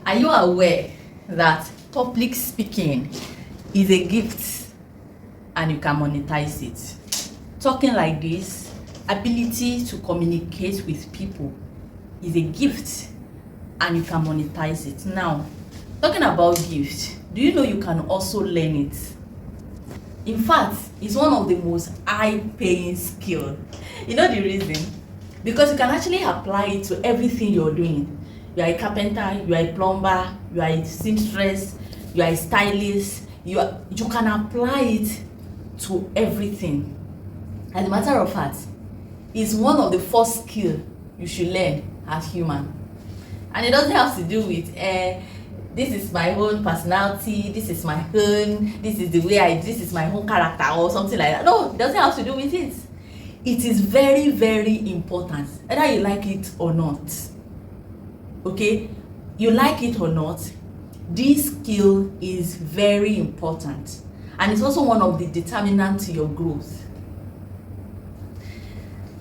Are you aware that public speaking is a gift and you can monetize it? Talking like this, ability to communicate with people is a gift and you can monetize it. Now, talking about gift, do you know you can also learn it? In fact, it's one of the most high-paying skills. You know the reason? Because you can actually apply it to everything you're doing. You are a carpenter, you are a plumber, you are a seamstress, you are a stylist. You can apply it to everything. As a matter of fact, it's one of the first skills you should learn as human. And it doesn't have to do with this is my own personality, this is my own, this is the way this is my own character or something like that. No, it doesn't have to do with it. It is very, very important, whether you like it or not. Okay, you like it or not, this skill is very important, and it's also one of the determinants to your growth.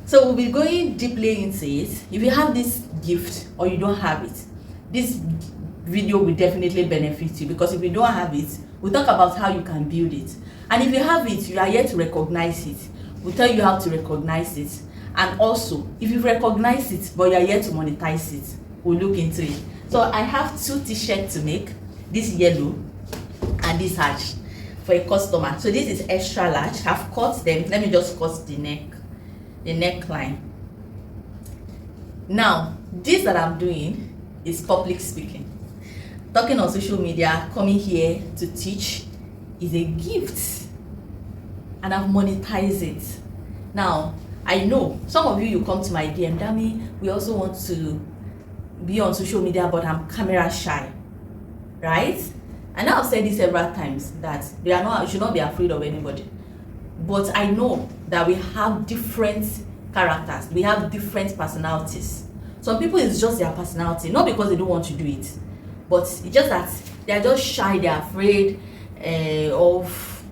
So we'll be going deeply into it. If you have this gift or you don't have it, this video will definitely benefit you, because if you don't have it, we'll talk about how you can build it. And if you have it, you are yet to recognize it, we'll tell you how to recognize it. And also, if you've recognized it but you are yet to monetize it, we'll look into it. So I have 2 t-shirts to make, this yellow and this large, for a customer. So this is extra large. I've cut them. Let me just cut the neckline. Now, this that I'm doing is public speaking. Talking on social media, coming here to teach is a gift, and I've monetized it. Now, I know some of you come to my DM, Dami, we also want to be on social media, but I'm camera shy, right? And I've said this several times that you should not be afraid of anybody. But I know that we have different characters, we have different personalities. Some people, it's just their personality, not because they don't want to do it, but it's just that they're just shy, they're afraid of,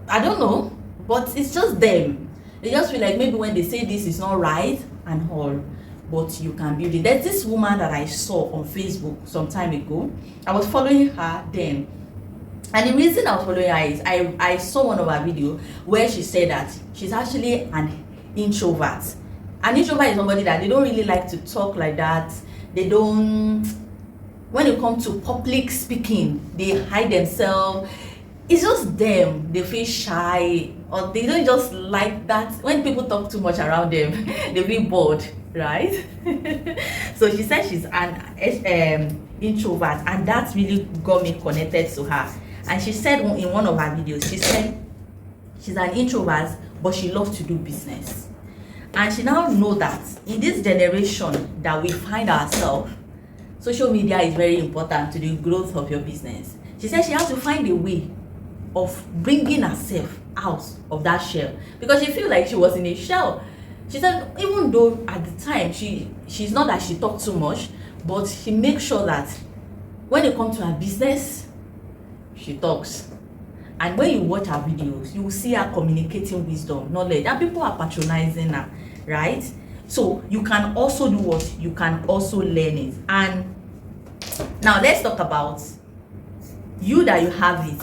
I don't know, but it's just them. They just feel like maybe when they say this is not right and all, but you can build it. There's this woman that I saw on Facebook some time ago. I was following her then, and the reason I was following her is I saw one of her videos where she said that she's actually an introvert. An introvert is somebody that they don't really like to talk like that. They don't, when it comes to public speaking, they hide themselves. It's just them, they feel shy, or they don't just like that. When people talk too much around them, they feel bored, right? So she said she's an introvert, and that really got me connected to her. And she said in one of her videos, she said she's an introvert, but she loves to do business. And she now knows that in this generation that we find ourselves, social media is very important to the growth of your business. She said she has to find a way of bringing herself out of that shell, because she feel like she was in a shell. She said even though at the time she's not that she talked too much, but she makes sure that when it comes to her business, she talks. And when you watch her videos, you will see her communicating wisdom, knowledge, and people are patronizing her, right? So you can also do what? You can also learn it. And now let's talk about you, that you have it,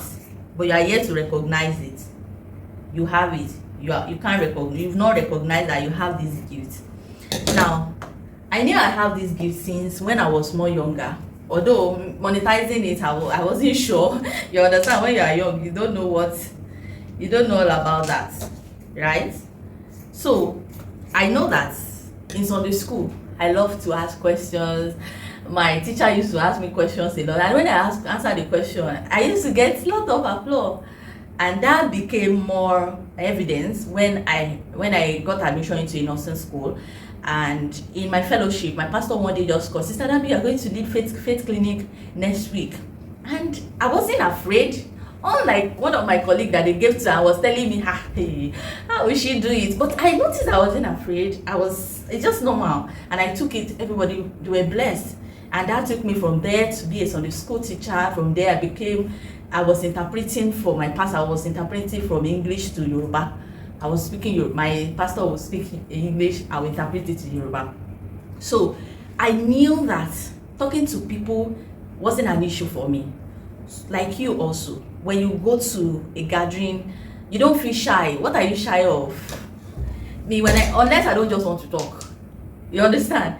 but you are yet to recognize it. You have it. You can't recognize. You've not recognized that you have this gift. Now, I knew I have this gift since when I was more younger. Although monetizing it, I wasn't sure. You understand, when you are young, you don't know all about that, right? So I know that in Sunday school, I love to ask questions. My teacher used to ask me questions a lot, and when I answer the question, I used to get a lot of applause. And that became more evidence when I got admission into a nursing school. And in my fellowship, my pastor one day just called, Sister Dami, you're going to lead faith clinic next week. And I wasn't afraid. Unlike one of my colleagues that they gave to her was telling me, hey, how will she do it? But I noticed I wasn't afraid. It's just normal. And I took it, everybody, they were blessed. And that took me from there to be a Sunday school teacher. From there, I was interpreting for my pastor. I was interpreting from English to Yoruba. I was speaking, my pastor was speaking English, I will interpret it to Yoruba. So I knew that talking to people wasn't an issue for me. Like you also, when you go to a gathering, you don't feel shy. What are you shy of? Me, unless I don't just want to talk. You understand?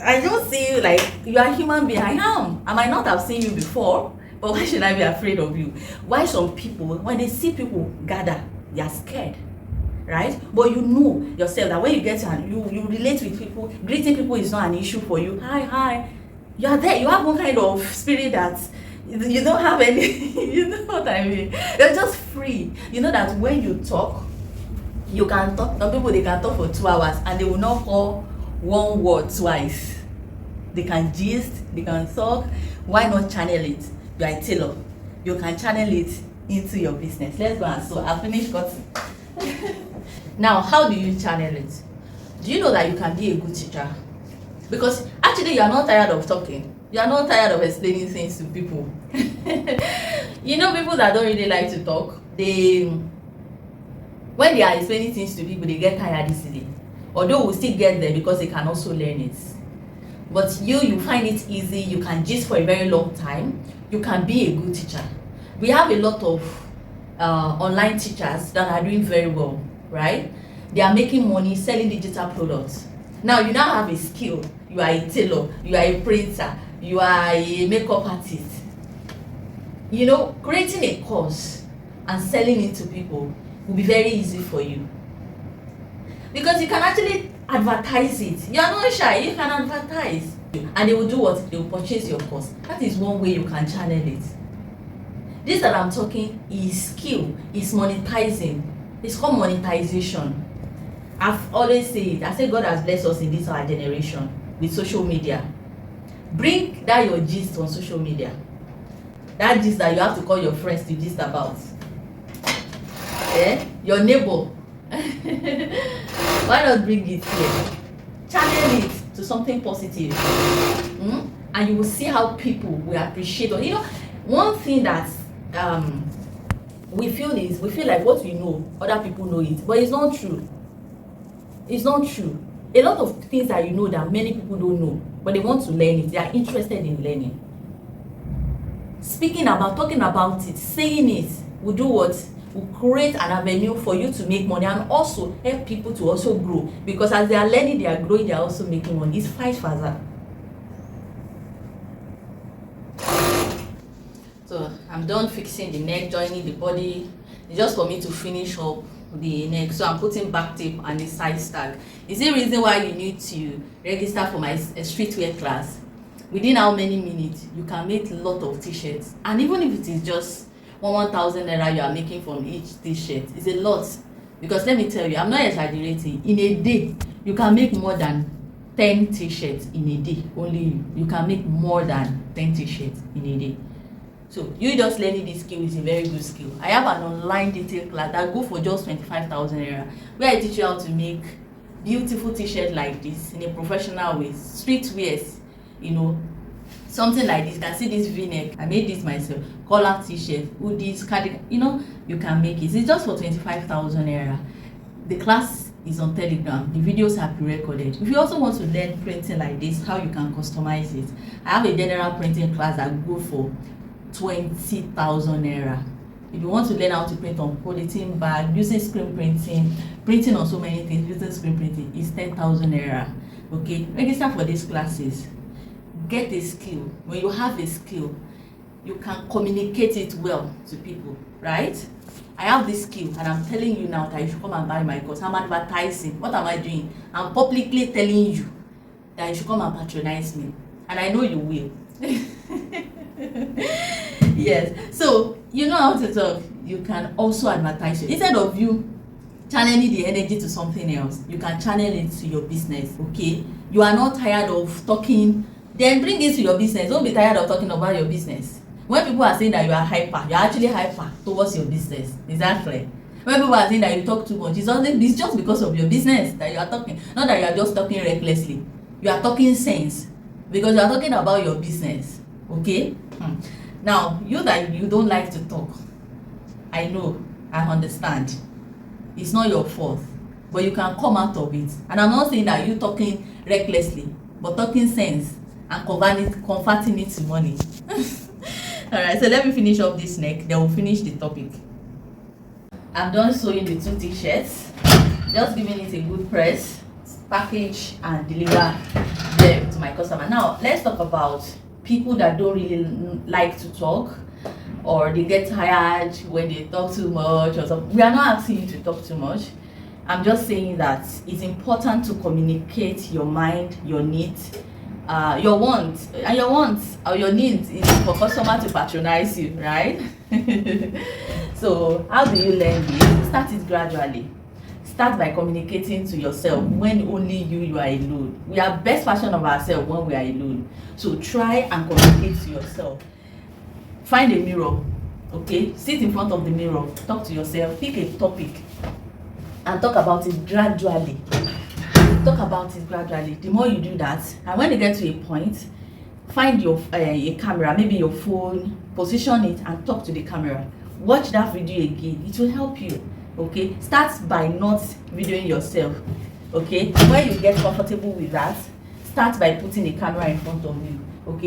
I don't see you like you are a human being. I am. I might not have seen you before, but why should I be afraid of you? Why some people, when they see people gather, they are scared, right? But you know yourself that when you get to you relate with people, greeting people is not an issue for you. Hi. You are there. You have one kind of spirit that you don't have any. You know what I mean? You're just free. You know that when you talk, you can talk. Some people, they can talk for 2 hours and they will not call one word twice. They can gist, they can talk. Why not channel it? You are a tailor. You can channel it into your business. Let's go and sew. I'll finish cutting. Now, how do you channel it? Do you know that you can be a good teacher? Because actually you are not tired of talking. You are not tired of explaining things to people. You know, people that don't really like to talk, when they are explaining things to people, they get tired easily. Although we still get there because they can also learn it. But you find it easy. You can gist for a very long time. You can be a good teacher. We have a lot of online teachers that are doing very well, right? They are making money selling digital products. Now you now have a skill. You are a tailor, you are a printer, you are a makeup artist. You know, creating a course and selling it to people will be very easy for you. Because you can actually advertise it. You are not shy, you can advertise. And they will do what? They will purchase your course. That is one way you can channel it. This that I'm talking is skill, is monetizing. It's called monetization. I've always said it. I say God has blessed us in this our generation with social media. Bring that your gist on social media. That gist that you have to call your friends to gist about. Your neighbor. Why not bring it here? Channel it to something positive. And you will see how people will appreciate it. You know, one thing that we feel like what we know, other people know it. But it's not true. It's not true. A lot of things that you know that many people don't know, but they want to learn it. They are interested in learning. Speaking about, talking about it, saying it will do what? Will create an avenue for you to make money and also help people to also grow. Because as they are learning, they are growing, they are also making money. It's vice versa. So I'm done fixing the neck, joining the body. It's just for me to finish up the neck. So I'm putting back tape and the size tag. Is the reason why you need to register for my streetwear class. Within how many minutes you can make a lot of t-shirts, and even if it is just 1,000 naira you are making from each t-shirt, it's a lot. Because let me tell you, I'm not exaggerating. In a day you can make more than 10 t-shirts in a day. Only you can make more than 10 t-shirts in a day. So you just learning this skill is a very good skill. I have an online detail class that go for just 25,000 naira, where I teach you how to make beautiful t-shirt like this in a professional way. Streetwears, you know, something like this. You can see this v-neck. I made this myself. Collar t-shirt, hoodies, cardigan. You know, you can make it. It's just for 25,000 naira. The class is on Telegram. The videos are pre-recorded. If you also want to learn printing like this, how you can customize it, I have a general printing class that go for 20,000 naira. If you want to learn how to print on polythene bag, using screen printing on so many things, using screen printing, is 10,000 naira. Okay, register for these classes. Get a skill. When you have a skill, you can communicate it well to people, right? I have this skill and I'm telling you now that you should come and buy my course. I'm advertising. What am I doing? I'm publicly telling you that you should come and patronize me, and I know you will. Yes, so you know how to talk. You can also advertise. Instead of you channeling the energy to something else, you can channel it to your business. Okay, you are not tired of talking, then bring it to your business. Don't be tired of talking about your business. When people are saying that you are hyper, you are actually hyper towards your business. Is that right? When people are saying that you talk too much, it's just because of your business that you are talking. Not that you are just talking recklessly. You are talking sense because you are talking about your business. Okay? Now, you that you don't like to talk, I know, I understand. It's not your fault, but you can come out of it. And I'm not saying that you talking recklessly, but talking sense. and converting it to money. All right, so let me finish off this neck, then we'll finish the topic. I'm done sewing the 2 t-shirts, just giving it a good press, package and deliver them to my customer. Now let's talk about people that don't really like to talk, or they get tired when they talk too much or something. We are not asking you to talk too much. I'm just saying that it's important to communicate your mind, your needs, your wants, or your needs is for customer to patronize you, right? So how do you learn this? Start it gradually. Start by communicating to yourself when only you are alone. We are best version of ourselves when we are alone. So try and communicate to yourself. Find a mirror, okay? Sit in front of the mirror, talk to yourself, pick a topic and talk about it gradually. Talk about it gradually. The more you do that, and when you get to a point, find your a camera, maybe your phone, position it and talk to the camera. Watch that video again. It will help you. Okay, start by not videoing yourself. Okay, when you get comfortable with that, start by putting a camera in front of you. Okay,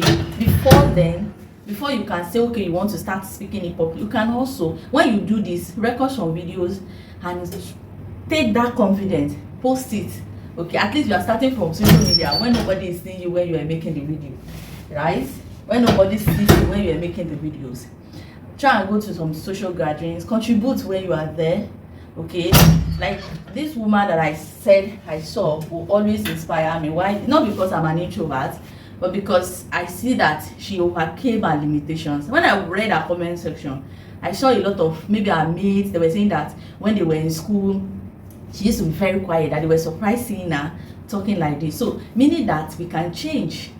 before you can say, okay, you want to start speaking in public, you can also, when you do this, record some videos and take that confidence, post it. Okay, at least you are starting from social media when nobody is seeing you when you are making the video, right? When nobody sees you when you are making the videos. Try and go to some social gatherings, contribute when you are there. Okay, like this woman that I said I saw will always inspire me. Why? Not because I'm an introvert, but because I see that she overcame her limitations. When I read her comment section, I saw a lot of maybe her mates, they were saying that when they were in school, she used to be very quiet, that they were surprised seeing her talking like this. So meaning that we can change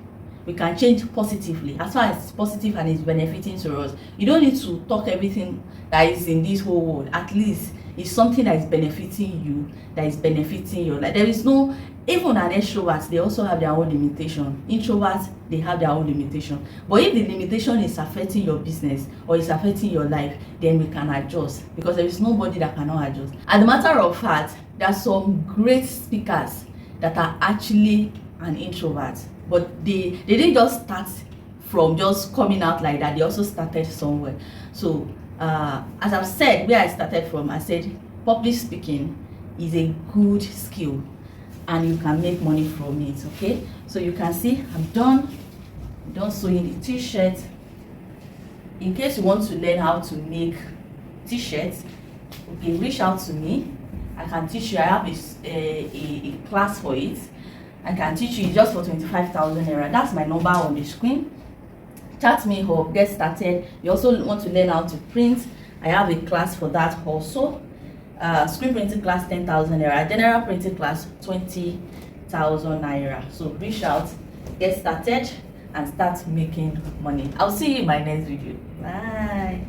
positively, as far as it's positive and it's benefiting to us. You don't need to talk everything that is in this whole world. At least it's something that is benefiting you, that is benefiting your life. There is no, even an extrovert, they also have their own limitation. Introverts, they have their own limitation. But if the limitation is affecting your business or is affecting your life, then we can adjust, because there is nobody that cannot adjust. As a matter of fact, there are some great speakers that are actually an introvert, but they didn't just start from just coming out like that. They also started somewhere. So as I've said, where I started from, I said public speaking is a good skill and you can make money from it. Okay, so you can see I'm done sewing the t-shirt. In case you want to learn how to make t-shirts, okay, reach out to me. I can teach you. I have a class for it. I can teach you just for 25,000 naira. That's my number on the screen. Chat me up, get started. You also want to learn how to print. I have a class for that also. Screen printing class 10,000 naira. General printing class 20,000 naira. So reach out, get started, and start making money. I'll see you in my next video. Bye.